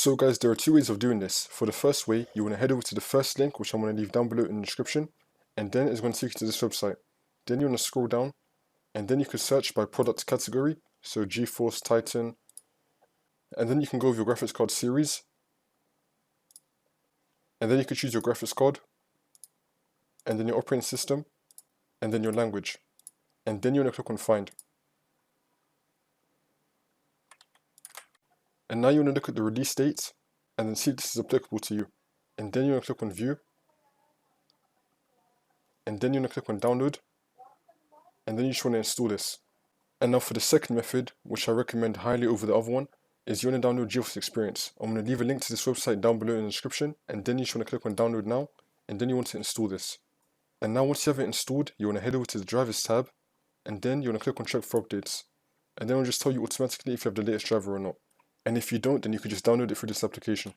So guys, there are two ways of doing this. For the first way, you want to head over to the first link, which I'm going to leave down below in the description, and then it's going to take you to this website. Then you want to scroll down, and then you can search by product category, so GeForce, Titan, and then you can go with your graphics card series, and then you can choose your graphics card, and then your operating system, and then your language, and then you want to click on Find. And now you want to look at the release date, and then see if this is applicable to you. And then you want to click on View, and then you want to click on Download, and then you just want to install this. And now for the second method, which I recommend highly over the other one, is you want to download GeForce Experience. I'm going to leave a link to this website down below in the description, and then you just want to click on Download Now, and then you want to install this. And now once you have it installed, you want to head over to the Drivers tab, and then you want to click on Check for Updates. And then it'll just tell you automatically if you have the latest driver or not. And if you don't, then you can just download it through this application.